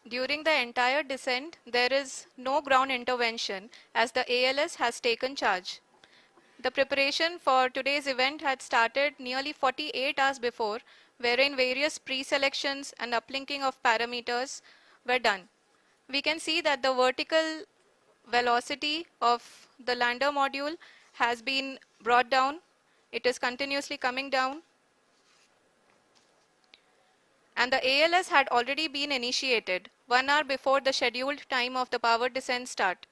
During the entire descent, there is no ground intervention as the ALS has taken charge. The preparation for today's event had started nearly 48 hours before, wherein various pre-selections and uplinking of parameters were done. We can see that the vertical velocity of the lander module has been brought down. It is continuously coming down. And the ALS had already been initiated 1 hour before the scheduled time of the power descent start.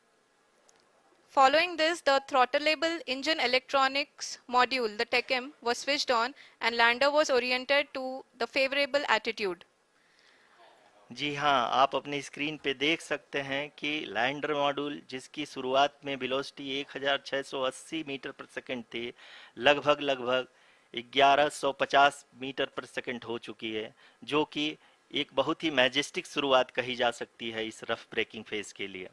Following this, the throttleable engine electronics module, the TECM, was switched on and lander was oriented to the favorable attitude. जी हाँ, आप अपनी screen पे देख सकते हैं कि lander module जिसकी शुरुआत में वेलोसिटी 1680 मीटर पर सेकंड थी, लगभग 1150 मीटर पर सेकंड हो चुकी है, जो कि एक बहुत ही मैजेस्टिक शुरुआत कही जा सकती है इस रफ ब्रेकिंग फेज के लिए।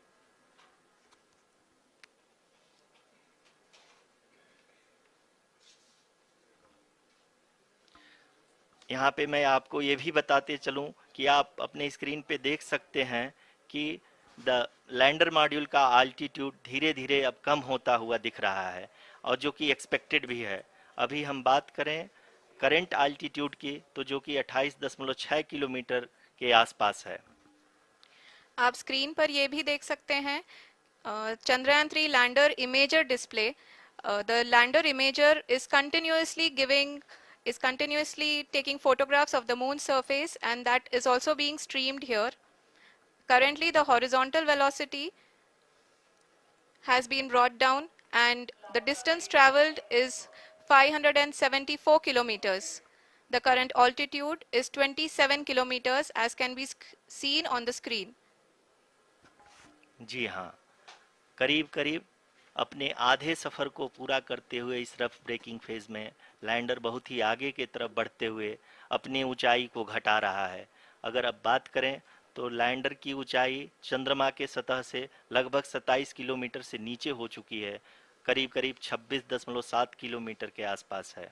यहाँ पे मैं आपको ये भी बताते चलूँ कि आप अपने स्क्रीन पे देख सकते हैं कि द लैंडर मॉड्यूल का आल्टीट्यूड धीरे धीरे अब कम होता हुआ दिख रहा है, और जो कि एक्सपेक्टेड भी है। अभी हम बात करें करंट आल्टीट्यूड की, तो जो कि 28.6 किलोमीटर के आसपास है। आप स्क्रीन पर ये भी देख सकते हैं Chandrayaan 3 lander imager display. The lander imager is continuously taking photographs of the moon surface, and that is also being streamed here. Currently the horizontal velocity has been brought down and the distance traveled is 574 kilometers. The current altitude is 27 kilometers as can be seen on the screen. जी हाँ, करीब करीब अपने आधे सफ़र को पूरा करते हुए इस रफ ब्रेकिंग फेज में लैंडर बहुत ही आगे की तरफ बढ़ते हुए अपनी ऊंचाई को घटा रहा है। अगर अब बात करें तो लैंडर की ऊंचाई चंद्रमा के सतह से लगभग 27 किलोमीटर से नीचे हो चुकी है, करीब करीब 26.7 किलोमीटर के आसपास है।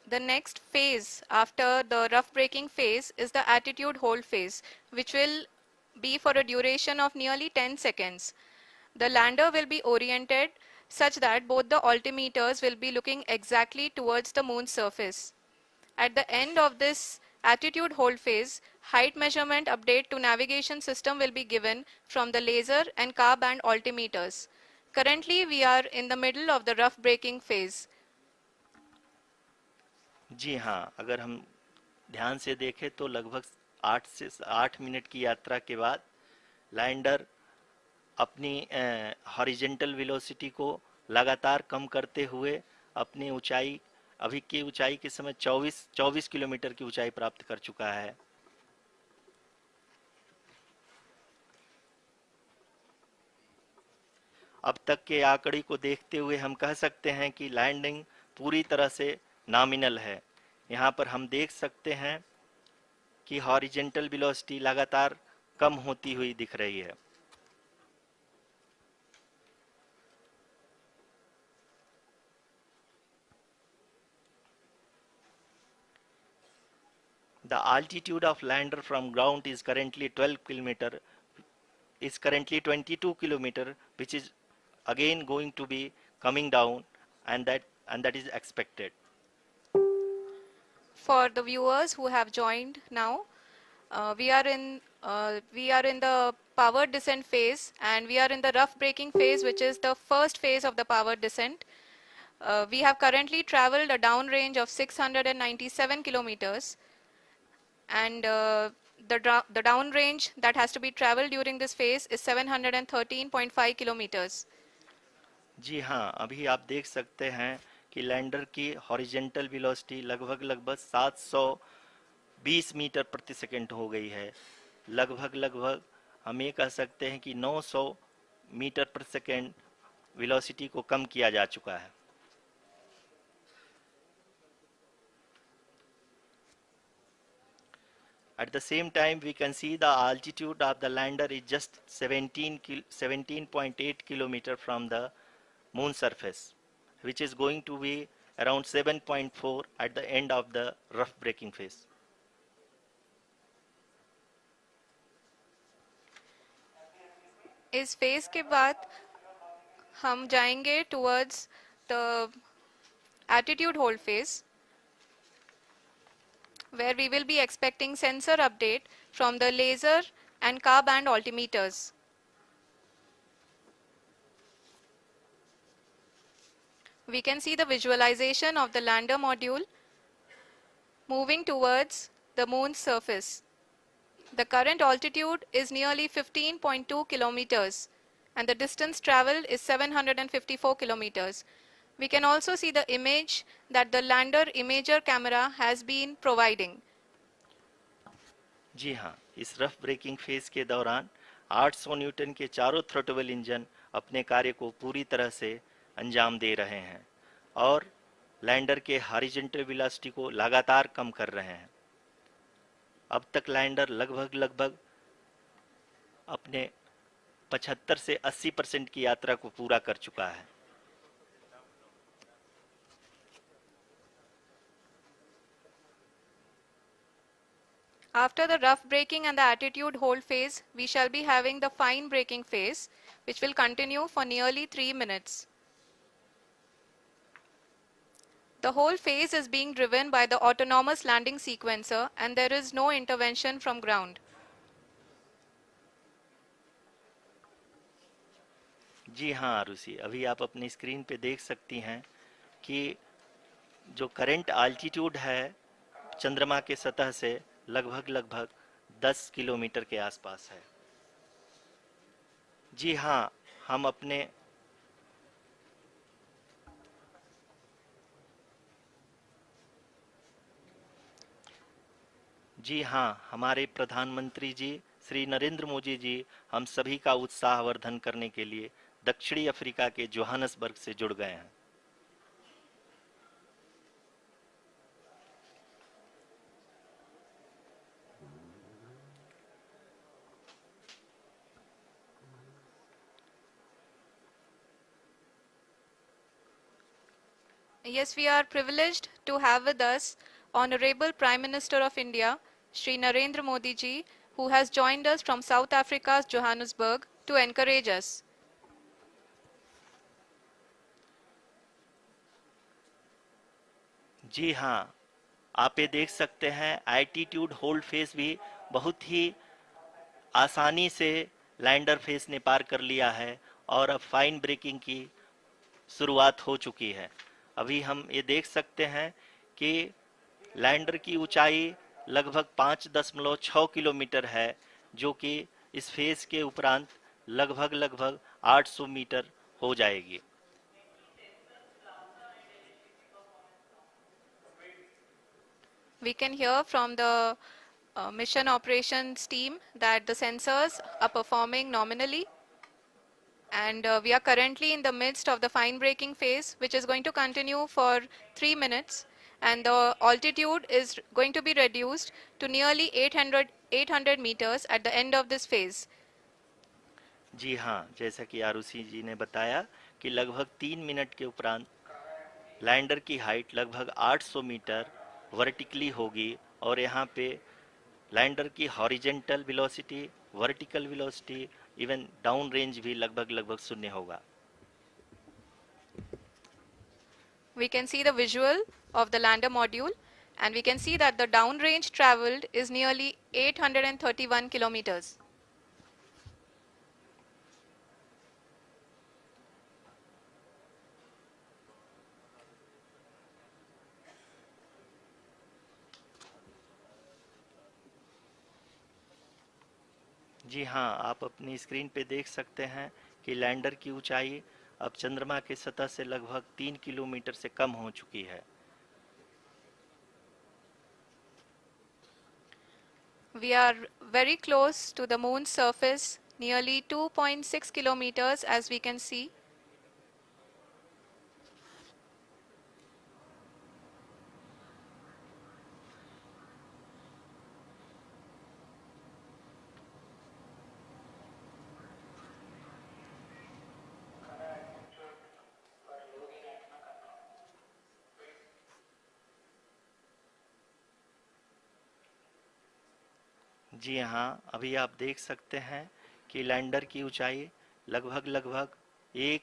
The next phase after the rough braking phase is the attitude hold phase, which will be for a duration of nearly 10 seconds. The lander will be oriented such that both the altimeters will be looking exactly towards the moon's surface. At the end of this attitude hold phase, height measurement update to navigation system will be given from the laser and car band altimeters. Currently, we are in the middle of the rough braking phase. जी हाँ, अगर हम ध्यान से देखें तो लगभग 8 minute की यात्रा के बाद लैंडर अपनी हॉरिजेंटल वेलोसिटी को लगातार कम करते हुए अपनी ऊंचाई, अभी की ऊंचाई के समय 24 किलोमीटर की ऊंचाई प्राप्त कर चुका है। अब तक के आंकड़े को देखते हुए हम कह सकते हैं कि लैंडिंग पूरी तरह से नॉमिनल है। यहाँ पर हम देख सकते हैं कि हॉरिजेंटल वेलोसिटी लगातार कम होती हुई दिख रही है। The altitude of lander from ground is currently 22 kilometer, which is again going to be coming down, and that is expected. For the viewers who have joined now, we are in the power descent phase, and we are in the rough braking phase, which is the first phase of the power descent. We have currently traveled a downrange of 697 kilometers, and the downrange that has to be traveled during this phase is 713.5 kilometers. जी हाँ, अभी आप देख सकते हैं कि lander की horizontal velocity लगभग 720 metre प्रति सेकंड हो गई है। लगभग हम ये कह सकते हैं कि 900 मीटर प्रति सेकंड वेलोसिटी को कम किया जा चुका है। At the same time, we can see the altitude of the lander is just 17.8 kilometer from the moon surface, which is going to be around 7.4 at the end of the rough braking phase. इस phase के बाद हम जाएंगे towards the attitude hold phase, where we will be expecting sensor update from the laser and car band altimeters. We can see the visualization of the lander module moving towards the moon's surface. The current altitude is nearly 15.2 kilometers and the distance traveled is 754 kilometers. We can also see the image that the lander imager camera has been providing. जी हाँ, इस rough breaking phase के दौरान 800 Newton के चारों throttle engine अपने कार्य को पूरी तरह से अंजाम दे रहे हैं और लैंडर के हॉरिजॉन्टल वेलोसिटी को लगातार कम कर रहे हैं। अब तक लैंडर लगभग अपने 75 से 80% की यात्रा को पूरा कर चुका है। After the rough braking and the attitude hold phase, we shall be having the fine braking phase, which will continue for nearly 3 minutes. The whole phase is being driven by the autonomous landing sequencer and there is no intervention from ground. जी हाँ आरुषि, अभी आप अपनी screen पे देख सकती हैं कि जो करंट आल्टीट्यूड है चंद्रमा के सतह से लगभग 10 किलोमीटर के आसपास है। जी हाँ, हम अपने जी हाँ, हमारे प्रधानमंत्री जी श्री नरेंद्र मोदी जी हम सभी का उत्साहवर्धन करने के लिए दक्षिणी अफ्रीका के जोहानसबर्ग से जुड़ गए हैं। Yes, we are privileged to have with us Honorable Prime Minister of India, Shri Narendra Modi ji, who has joined us from South Africa's Johannesburg to encourage us. जी हाँ, आप ये देख सकते हैं एल्टीट्यूड होल्ड फेज भी बहुत ही आसानी से लैंडर फेज ने पार कर लिया है और अब फाइन ब्रेकिंग की शुरुआत हो चुकी है। अभी हम ये देख सकते हैं कि लैंडर की ऊंचाई लगभग 5.6 किलोमीटर है, जो कि इस फेज के उपरांत लगभग 800 मीटर हो जाएगी। We can hear from the mission operations team that the sensors are performing nominally, and we are currently in the midst of the fine braking phase, which is going to continue for 3 minutes, and the altitude is going to be reduced to nearly 800 meters at the end of this phase. जी हाँ, जैसा कि आरुषि जी ने बताया कि लगभग 3 minute के उपरांत lander की हाइट लगभग 800 मीटर वर्टिकली होगी और यहाँ पे लैंडर की horizontal velocity, vertical velocity, even down range भी लगभग शून्य होगा। We can see the visual of the lander module, and we can see that the downrange traveled is nearly 831 kilometers. जी हाँ, आप अपनी स्क्रीन पे देख सकते हैं कि लैंडर की ऊंचाई अब चंद्रमा के सतह से लगभग 3 किलोमीटर से कम हो चुकी है। We are very close to the moon's surface, nearly 2.6 kilometers as we can see. जी हाँ, अभी आप देख सकते हैं कि लैंडर की ऊंचाई लगभग लगभग 1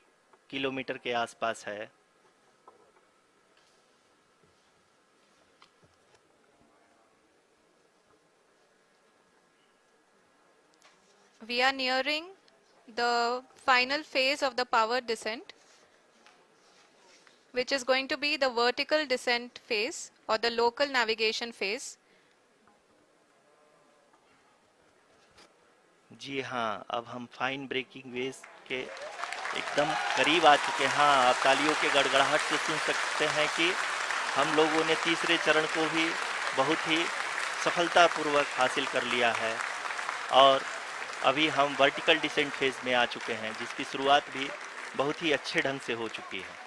किलोमीटर के आसपास है। We are nearing the final phase of the power descent, which is going to be the vertical descent phase or the local navigation phase. जी हाँ, अब हम फाइन ब्रेकिंग वेव्स के एकदम करीब आ चुके हैं। हाँ, आप तालियों के गड़गड़ाहट से सुन सकते हैं कि हम लोगों ने तीसरे चरण को भी बहुत ही सफलतापूर्वक हासिल कर लिया है और अभी हम वर्टिकल डिसेंट फेज में आ चुके हैं, जिसकी शुरुआत भी बहुत ही अच्छे ढंग से हो चुकी है।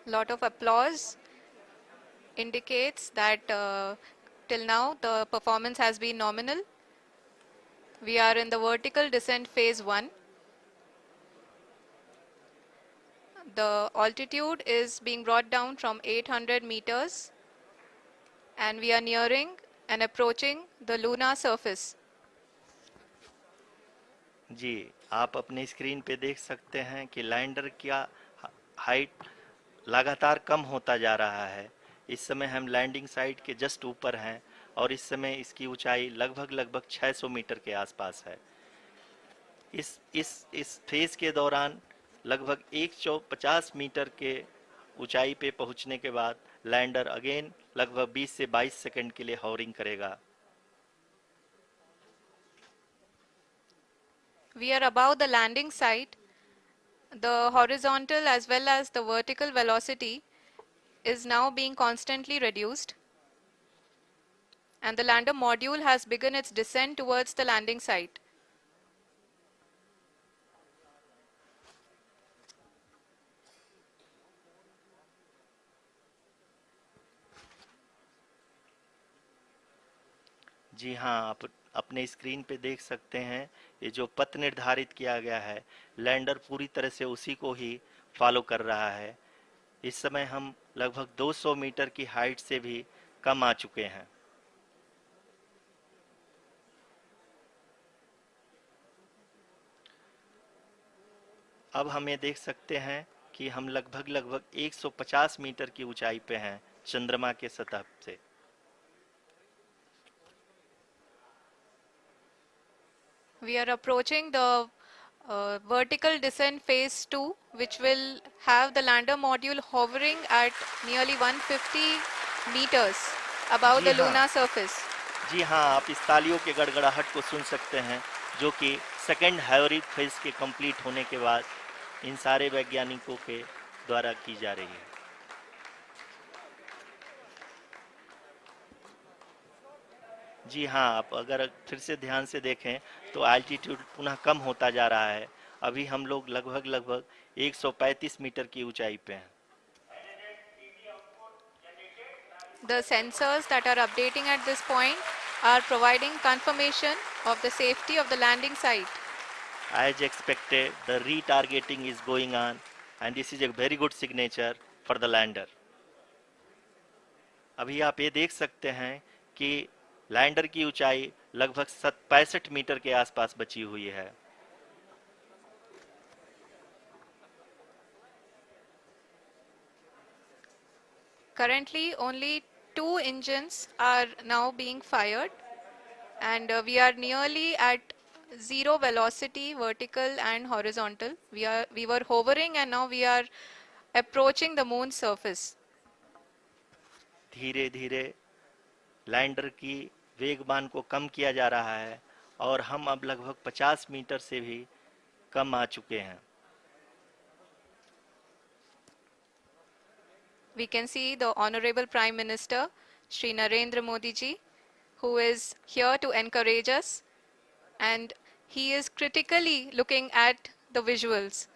Lot of applause indicates that till now the performance has been nominal. We are in the vertical descent phase 1. The altitude is being brought down from 800 meters and we are nearing and approaching the lunar surface. जी, आप अपने screen पे देख सकते हैं कि lander का height लगातार कम होता जा रहा है। इस समय हम लैंडिंग साइट के जस्ट ऊपर हैं और इस समय इसकी ऊंचाई लगभग लगभग 600 मीटर के आसपास है। इस फेज के दौरान लगभग 150 मीटर के ऊंचाई पे पहुंचने के बाद लैंडर अगेन लगभग 20 से 22 सेकंड के लिए हॉवरिंग करेगा। We are above the landing site. The horizontal as well as the vertical velocity is now being constantly reduced and the lander module has begun its descent towards the landing site. जी हाँ, आप अपने screen पे देख सकते हैं ये जो पथ निर्धारित किया गया है, लैंडर पूरी तरह से उसी को ही फॉलो कर रहा है। इस समय हम लगभग 200 मीटर की हाइट से भी कम आ चुके हैं। अब हम ये देख सकते हैं कि हम लगभग लगभग 150 मीटर की ऊंचाई पे हैं चंद्रमा के सतह से। We are approaching the vertical descent phase 2, which will have the lander module hovering at nearly 150 meters above ji the हाँ, lunar surface. जी हाँ, आप इस तालियों के गड़गड़ाहट को सुन सकते हैं, जो कि सेकेंड हैवरिक फेज के कंप्लीट होने के बाद इन सारे वैज्ञानिकों के द्वारा की जा रही है। जी हाँ, आप अगर फिर से ध्यान से देखें तो एल्टीट्यूड पुनः कम होता जा रहा है। अभी हम लोग लगभग लगभग 135 मीटर की ऊंचाई पे हैं। The sensors that are updating at this point are providing confirmation of the safety of the landing site. As expected, the retargeting is going on and this is a very good signature for the lander. अभी आप ये देख सकते हैं कि lander की ऊंचाई लगभग 65 मीटर के आसपास बची हुई है। Currently, only 2 engines are now being fired, and we are nearly at zero velocity, vertical and horizontal. We were hovering, and now we are approaching the moon's surface. धीरे धीरे लैंडर की वेगमान को कम किया जा रहा है और हम अब लगभग 50 मीटर से भी कम आ चुके हैं। We can see the Honorable Prime Minister, Shri Narendra Modi ji, who is here to encourage us, and he is critically looking at the visuals.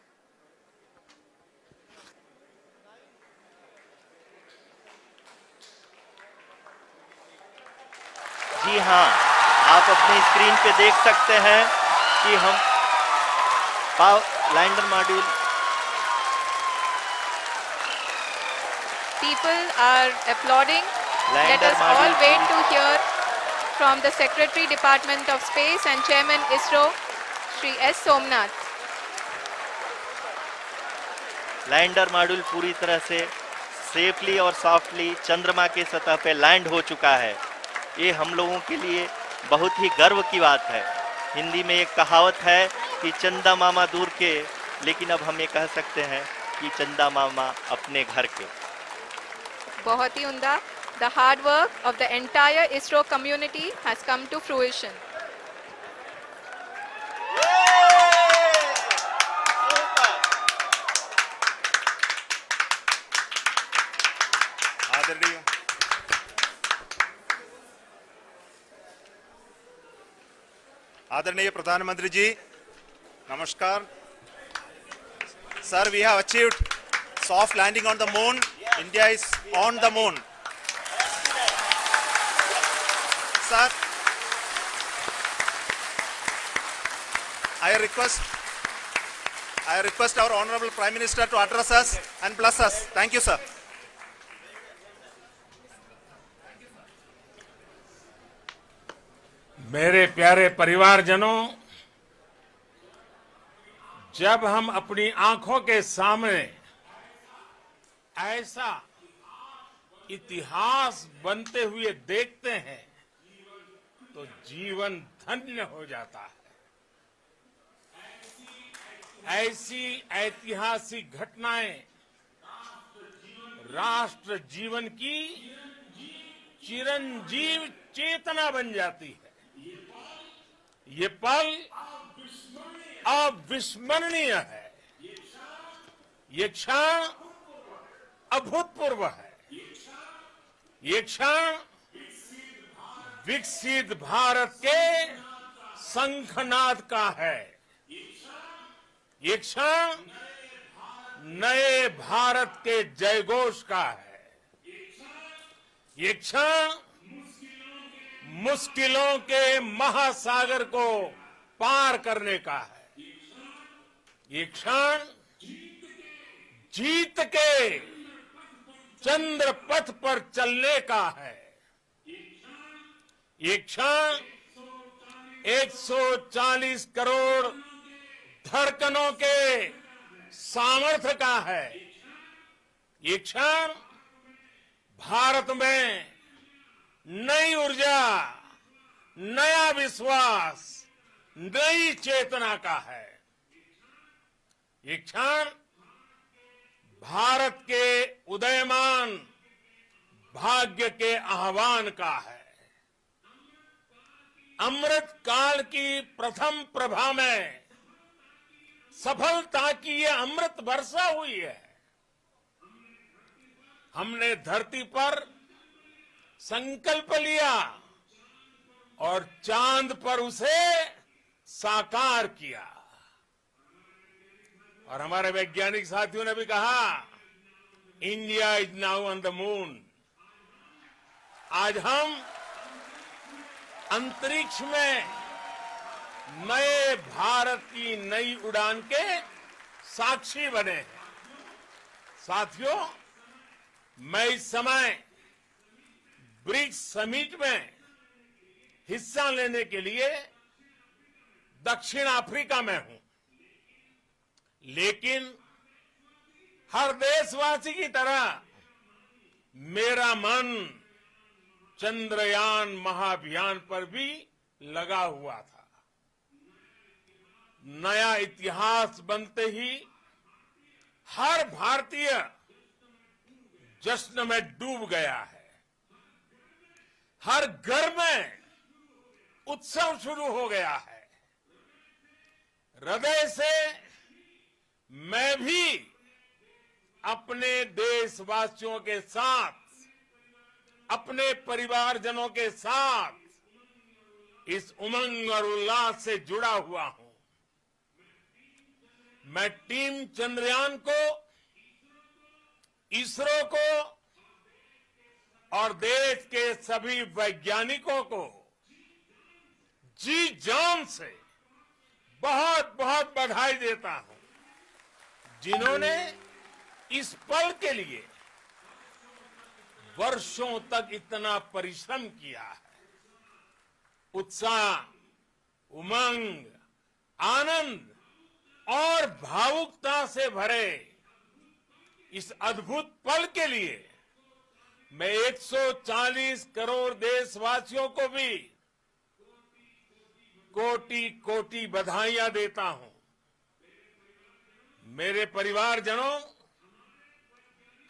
जी हाँ, आप अपनी स्क्रीन पे देख सकते हैं कि हम lander module People are applauding. Let lander us all module wait to hear from the Secretary Department of Space and Chairman ISRO, Shri S. Somnath. Lander module पूरी तरह से सेफली और सॉफ्टली चंद्रमा के सतह पे लैंड हो चुका है। ये हम लोगों के लिए बहुत ही गर्व की बात है। हिंदी में एक कहावत है कि चंदा मामा दूर के, लेकिन अब हम ये कह सकते हैं कि चंदा मामा अपने घर के। बहुत ही उम्दा। The hard work of the entire ISRO community has come to fruition. आदरणीय आदरणीय प्रधानमंत्री जी, नमस्कार। Sir, we have achieved soft landing on the moon. India is on the moon. Sir, I request our Honorable Prime Minister to address us and bless us. Thank you, sir. मेरे प्यारे परिवारजनों, जब हम अपनी आंखों के सामने ऐसा इतिहास बनते हुए देखते हैं तो जीवन धन्य हो जाता है। ऐसी ऐतिहासिक घटनाएं राष्ट्र जीवन की चिरंजीव चेतना बन जाती है। ये पल अविस्मरणीय है। ये क्षण अभूतपूर्व है। ये क्षण विकसित भारत के शंखनाद का है। ये क्षण नए भारत के जयघोष का है। ये क्षण मुश्किलों के महासागर को पार करने का है। ये क्षण जीत के चंद्र पथ पर चलने का है। ये क्षण 140 करोड़ धड़कनों के सामर्थ्य का है। ये क्षण भारत में नई ऊर्जा, नया विश्वास, नई चेतना का है। ये क्षण भारत के उदयमान भाग्य के आह्वान का है। अमृत काल की प्रथम प्रभा में सफलता की ये अमृत वर्षा हुई है। हमने धरती पर संकल्प लिया और चांद पर उसे साकार किया। और हमारे वैज्ञानिक साथियों ने भी कहा, India is now on the moon. आज हम अंतरिक्ष में नए भारत की नई उड़ान के साक्षी बने हैं। साथियों, मैं इस समय ब्रिक्स समिट में हिस्सा लेने के लिए दक्षिण अफ्रीका में हूं, लेकिन हर देशवासी की तरह मेरा मन चंद्रयान महाअभियान पर भी लगा हुआ था। नया इतिहास बनते ही हर भारतीय जश्न में डूब गया है। हर घर में उत्सव शुरू हो गया है। हृदय से मैं भी अपने देशवासियों के साथ, अपने परिवारजनों के साथ इस उमंग और उल्लास से जुड़ा हुआ हूं। मैं टीम चंद्रयान को, इसरो को और देश के सभी वैज्ञानिकों को जी जान से बहुत बहुत बधाई देता हूं, जिन्होंने इस पल के लिए वर्षों तक इतना परिश्रम किया है। उत्साह, उमंग, आनंद और भावुकता से भरे इस अद्भुत पल के लिए मैं 140 करोड़ देशवासियों को भी कोटि कोटि बधाइयां देता हूं। मेरे परिवारजनों,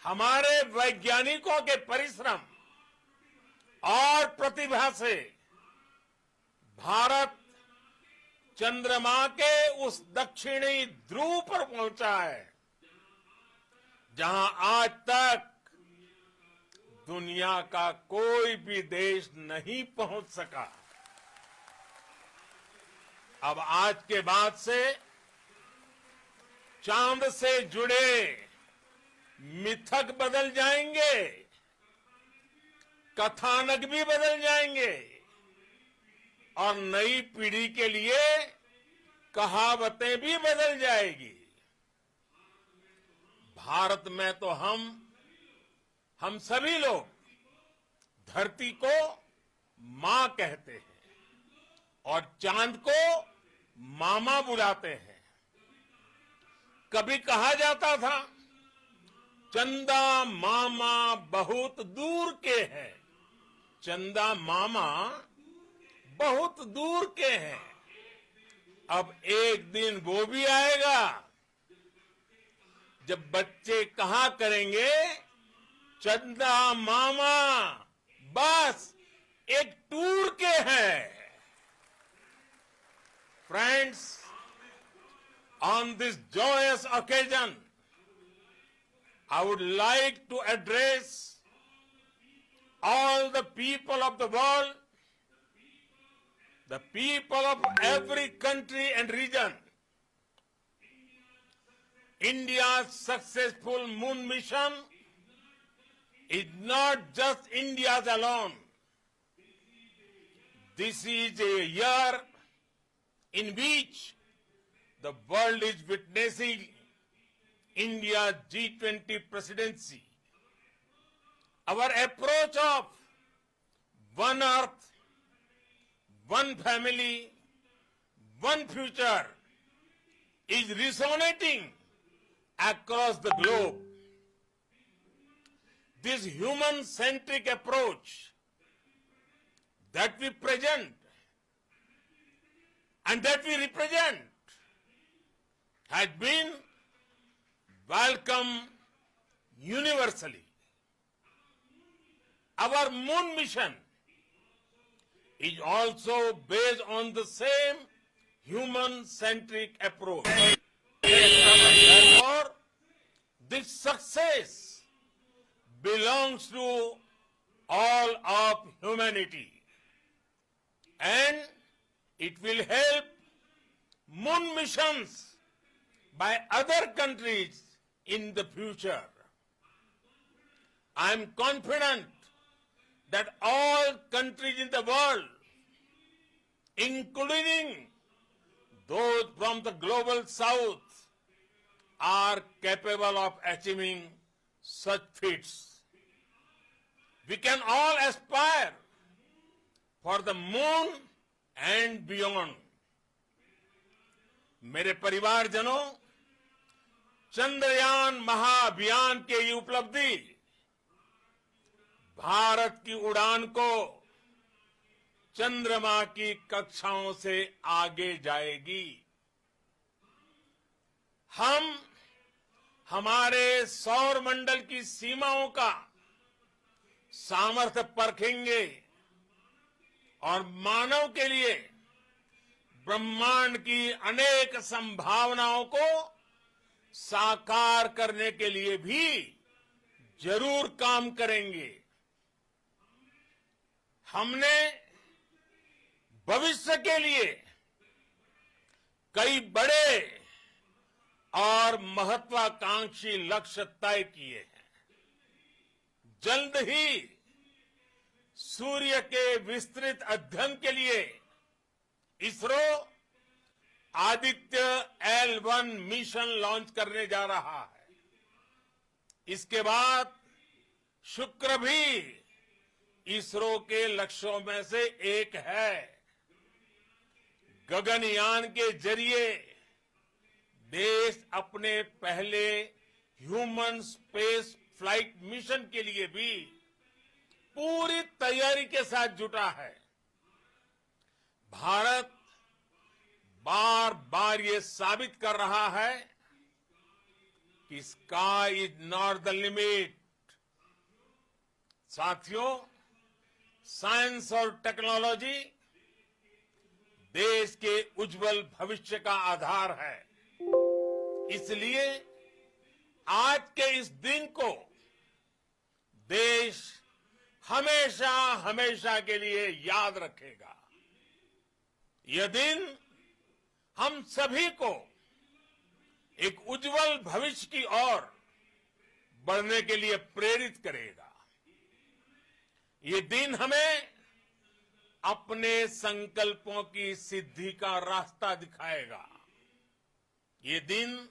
हमारे वैज्ञानिकों के परिश्रम और प्रतिभा से भारत चंद्रमा के उस दक्षिणी ध्रुव पर पहुंचा है जहां आज तक दुनिया का कोई भी देश नहीं पहुंच सका। अब आज के बाद से चांद से जुड़े मिथक बदल जाएंगे, कथानक भी बदल जाएंगे और नई पीढ़ी के लिए कहावतें भी बदल जाएगी। भारत में तो हम सभी लोग धरती को मां कहते हैं और चांद को मामा बुलाते हैं। कभी कहा जाता था चंदा मामा बहुत दूर के हैं, चंदा मामा बहुत दूर के हैं। अब एक दिन वो भी आएगा जब बच्चे कहा करेंगे चंदा मामा बस एक टूर के हैं। Friends, on this joyous occasion, I would like to address all the people of the world, the people of every country and region. India's successful moon mission is not just India's alone. This is a year in which the world is witnessing India's G20 presidency. Our approach of one earth, one family, one future is resonating across the globe. This human-centric approach that we present and that we represent has been welcomed universally. Our moon mission is also based on the same human-centric approach. Therefore, this success belongs to all of humanity, and it will help moon missions by other countries in the future. I am confident that all countries in the world, including those from the global south, are capable of achieving such feats. We can all aspire for the moon and beyond. मेरे परिवारजनों, चंद्रयान महाअभियान की ये उपलब्धि भारत की उड़ान को चंद्रमा की कक्षाओं से आगे जाएगी। हम हमारे सौर मंडल की सीमाओं का सामर्थ्य परखेंगे और मानव के लिए ब्रह्मांड की अनेक संभावनाओं को साकार करने के लिए भी जरूर काम करेंगे। हमने भविष्य के लिए कई बड़े और महत्वाकांक्षी लक्ष्य तय किए हैं। जल्द ही सूर्य के विस्तृत अध्ययन के लिए ISRO Aditya L1 mission launch करने जा रहा है। इसके बाद शुक्र भी इसरो के लक्ष्यों में से एक है। गगनयान के जरिए देश अपने पहले ह्यूमन स्पेस फ्लाइट मिशन के लिए भी पूरी तैयारी के साथ जुटा है। भारत बार बार ये साबित कर रहा है कि sky is not the limit. साथियों, साइंस और टेक्नोलॉजी देश के उज्जवल भविष्य का आधार है। इसलिए आज के इस दिन को देश हमेशा हमेशा के लिए याद रखेगा। यह दिन हम सभी को एक उज्जवल भविष्य की ओर बढ़ने के लिए प्रेरित करेगा। ये दिन हमें अपने संकल्पों की सिद्धि का रास्ता दिखाएगा। ये दिन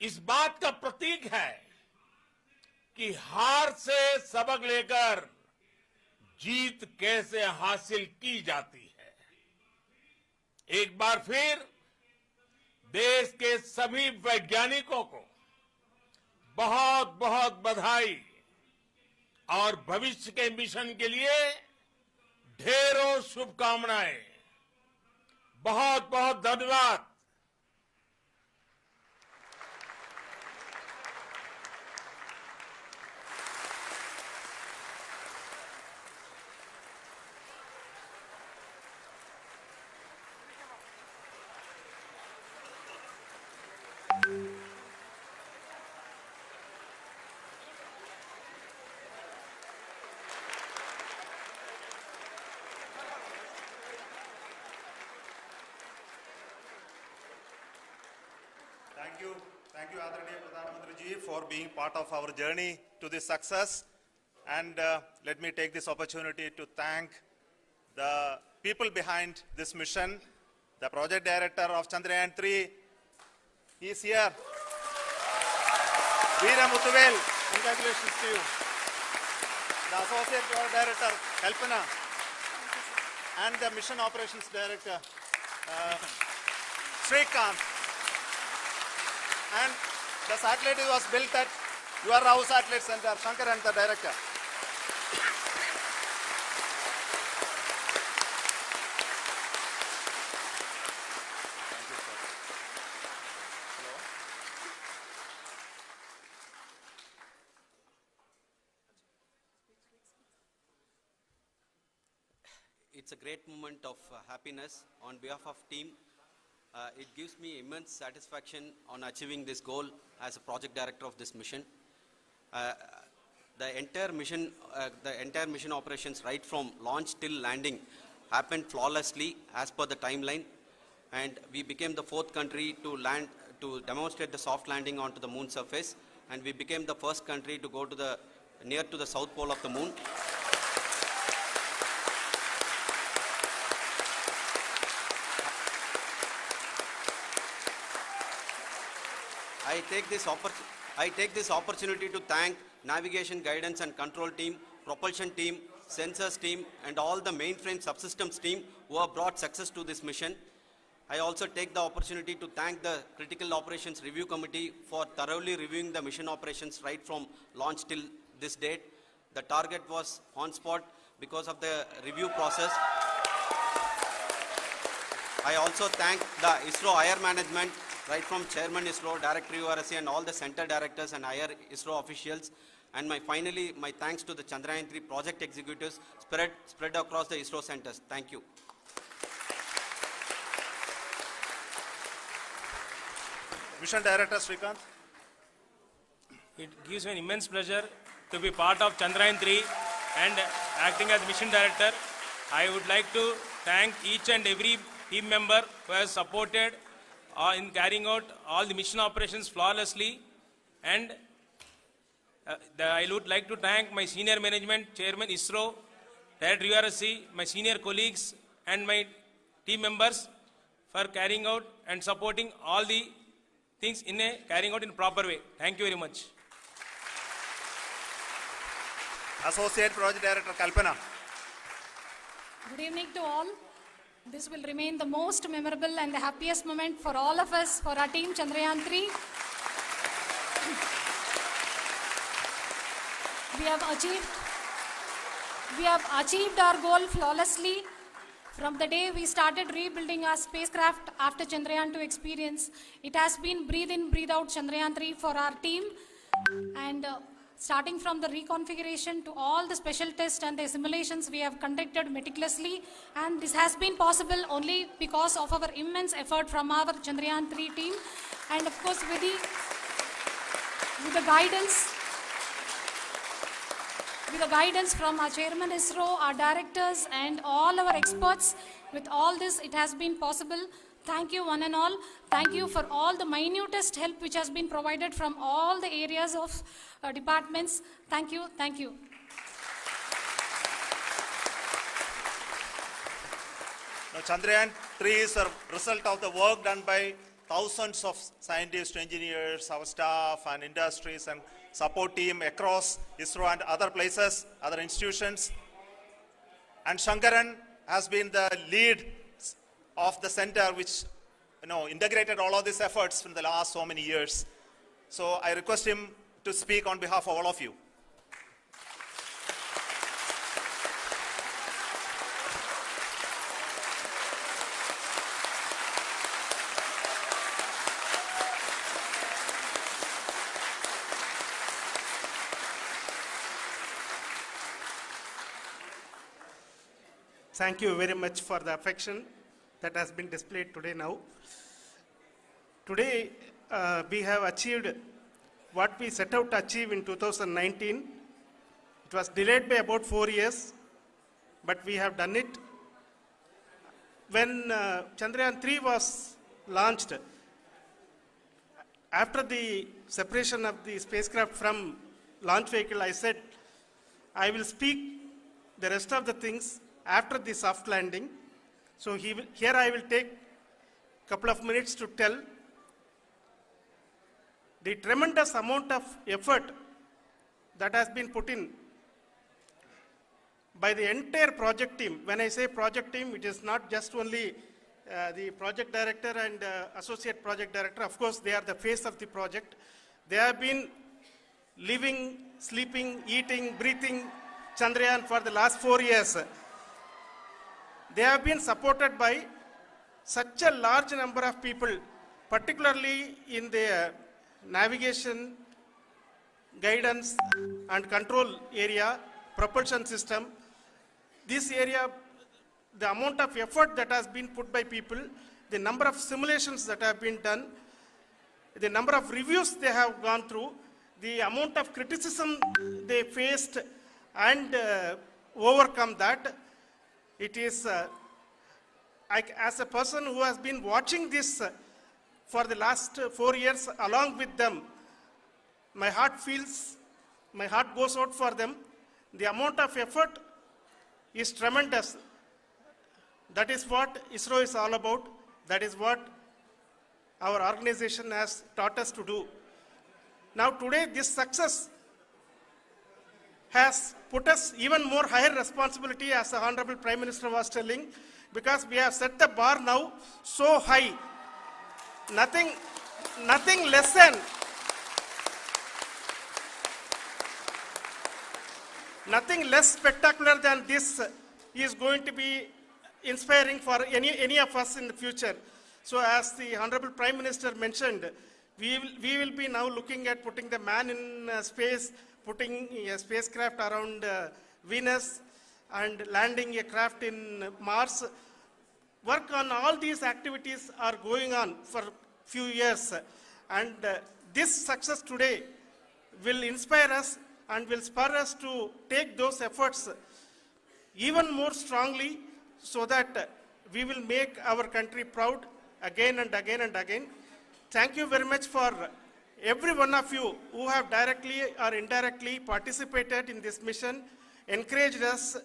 इस बात का प्रतीक है कि हार से सबक लेकर जीत कैसे हासिल की जाती है। एक बार फिर देश के सभी वैज्ञानिकों को बहुत बहुत बधाई और भविष्य के मिशन के लिए ढेरों शुभकामनाएं। बहुत बहुत धन्यवाद। Thank you, Adharaniya Pradhan Mantri ji, for being part of our journey to this success. And let me take this opportunity to thank the people behind this mission, the project director of Chandrayaan 3. He is here. Veera Muthuvel, congratulations to you. The associate project director, Kalpana, and the mission operations director, Srikanth. And the satellite was built at your house satellite center, Shankar and the director. It's a great moment of happiness on behalf of team. It gives me immense satisfaction on achieving this goal as a project director of this mission. The entire mission operations right from launch till landing happened flawlessly as per the timeline, and we became the 4th country to land, to demonstrate the soft landing onto the moon surface, and we became the first country to go to the near to the south pole of the moon. I take this opportunity to thank navigation, guidance and control team, propulsion team, sensors team and all the mainframe subsystems team who have brought success to this mission. I also take the opportunity to thank the Critical Operations Review Committee for thoroughly reviewing the mission operations right from launch till this date. The target was on spot because of the review process. I also thank the ISRO higher management, right from Chairman ISRO, Director URSC and all the center directors and higher ISRO officials. And finally, my thanks to the Chandrayaan 3 project executives spread across the ISRO centers. Thank you. Mission Director Srikanth. It gives me an immense pleasure to be part of Chandrayaan 3 and acting as Mission Director. I would like to thank each and every team member who has supported in carrying out all the mission operations flawlessly, and I would like to thank my senior management, Chairman ISRO, Director URSC, my senior colleagues and my team members for carrying out and supporting all the things carrying out in proper way. Thank you very much. Associate Project Director Kalpana. Good evening to all. This will remain the most memorable and the happiest moment for all of us, for our team Chandrayaan 3. We have achieved our goal flawlessly. From the day we started rebuilding our spacecraft after Chandrayaan 2 experience, it has been breathe in, breathe out Chandrayaan 3 for our team. And starting from the reconfiguration to all the special tests and the simulations we have conducted meticulously. And this has been possible only because of our immense effort from our Chandrayaan 3 team. And of course with the guidance from our chairman ISRO, our directors and all our experts. With all this, it has been possible. Thank you one and all. Thank you for all the minutest help which has been provided from all the areas of departments. Thank you. Thank you. Now, Chandrayaan 3 is a result of the work done by thousands of scientists, engineers, our staff and industries and support team across ISRO and other places, other institutions. And Shankaran has been the lead of the center which integrated all of these efforts in the last so many years. So I request him to speak on behalf of all of you. Thank you very much for the affection that has been displayed today now. Today, we have achieved what we set out to achieve in 2019. It was delayed by about 4 years, but we have done it. When Chandrayaan 3 was launched, after the separation of the spacecraft from launch vehicle, I said, I will speak the rest of the things after the soft landing. So here I will take a couple of minutes to tell the tremendous amount of effort that has been put in by the entire project team. When I say project team, it is not just only the project director and associate project director. Of course, they are the face of the project. They have been living, sleeping, eating, breathing Chandrayaan for the last 4 years. They have been supported by such a large number of people, particularly in the navigation, guidance and control area, propulsion system. This area, the amount of effort that has been put by people, the number of simulations that have been done, the number of reviews they have gone through, the amount of criticism they faced and overcome that. It is, as a person who has been watching this for the last 4 years along with them, my heart goes out for them. The amount of effort is tremendous. That is what ISRO is all about. That is what our organization has taught us to do. Now today, this success has put us even more higher responsibility, as the Honorable Prime Minister was telling, because we have set the bar now so high. Nothing less spectacular than this is going to be inspiring for any of us in the future. So as the Honorable Prime Minister mentioned, we will be now looking at putting the man in space, putting a spacecraft around Venus and landing a craft in Mars. Work on all these activities are going on for few years, and this success today will inspire us and will spur us to take those efforts even more strongly, so that we will make our country proud again and again and again. Thank you very much for every one of you who have directly or indirectly participated in this mission, encouraged us,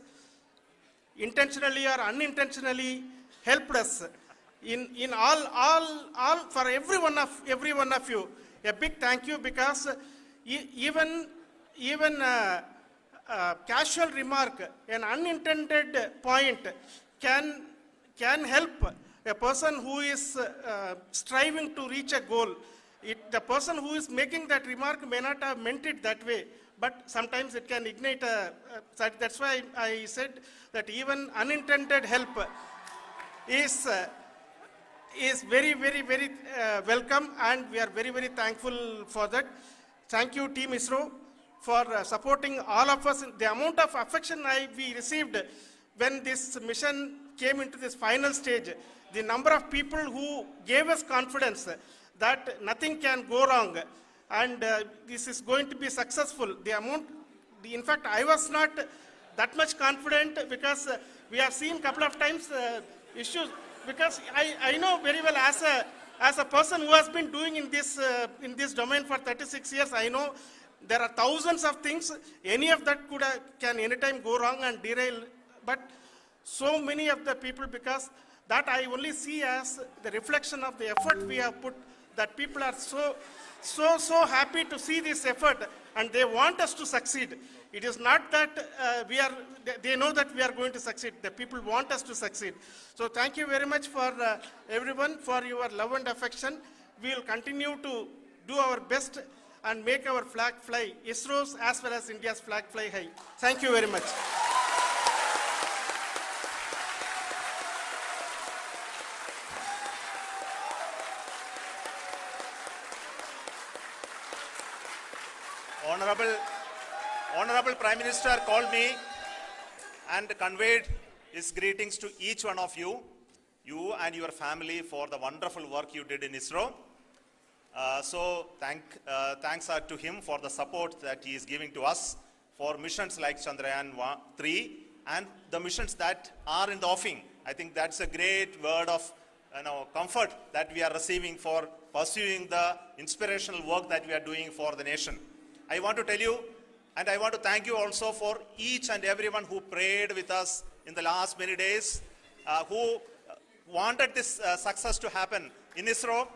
intentionally or unintentionally helped us in all for every one of you. A big thank you, because even casual remark, an unintended point can can help a person who is striving to reach a goal. The person who is making that remark may not have meant it that way, but sometimes it can ignite that's why I said that even unintended help is very, very, very welcome, and we are very, very thankful for that. Thank you, Team ISRO, for supporting all of us. The amount of affection we received when this mission came into this final stage, the number of people who gave us confidence that nothing can go wrong and this is going to be successful. In fact, I was not that much confident because we have seen a couple of times issues. Because I know very well as a person who has been doing in this domain for 36 years, I know there are thousands of things. Any of that can anytime go wrong and derail. But so many of the people, because that I only see as the reflection of the effort we have put, that people are so happy to see this effort and they want us to succeed. It is not that they know that we are going to succeed. The people want us to succeed. So thank you very much for everyone for your love and affection. We will continue to do our best and make our flag fly, ISRO's as well as India's flag fly high. Thank you very much. Honorable Prime Minister called me and conveyed his greetings to each one of you and your family for the wonderful work you did in ISRO. Thanks are to him for the support that he is giving to us for missions like Chandrayaan 3 and the missions that are in the offing. I think that's a great word of comfort that we are receiving for pursuing the inspirational work that we are doing for the nation. I want to tell you, and I want to thank you also for each and everyone who prayed with us in the last many days, who wanted this success to happen in ISRO.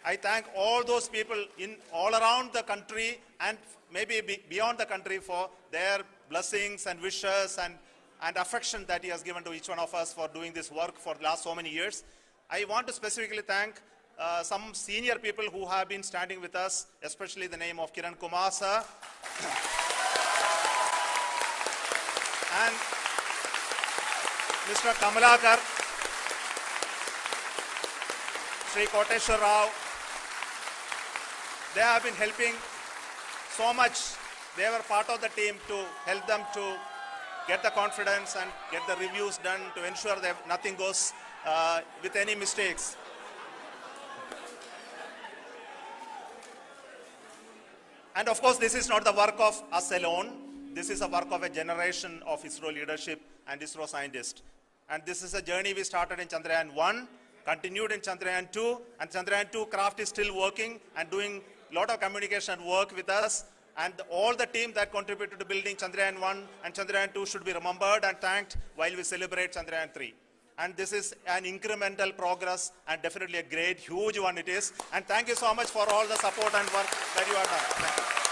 I thank all those people all around the country and maybe beyond the country for their blessings and wishes and affection that he has given to each one of us for doing this work for the last so many years. I want to specifically thank some senior people who have been standing with us, especially the name of Kiran Kumar sir and Mr. Kamalakar, Sri Koteshwar Rao. They have been helping so much. They were part of the team to help them to get the confidence and get the reviews done to ensure that nothing goes with any mistakes. And of course, this is not the work of us alone. This is a work of a generation of ISRO leadership and ISRO scientists. And this is a journey we started in Chandrayaan 1, continued in Chandrayaan 2, and Chandrayaan 2 craft is still working and doing a lot of communication work with us. And all the team that contributed to building Chandrayaan 1 and Chandrayaan 2 should be remembered and thanked while we celebrate Chandrayaan 3. And this is an incremental progress and definitely a great, huge one it is. And thank you so much for all the support and work that you have done. Thank you.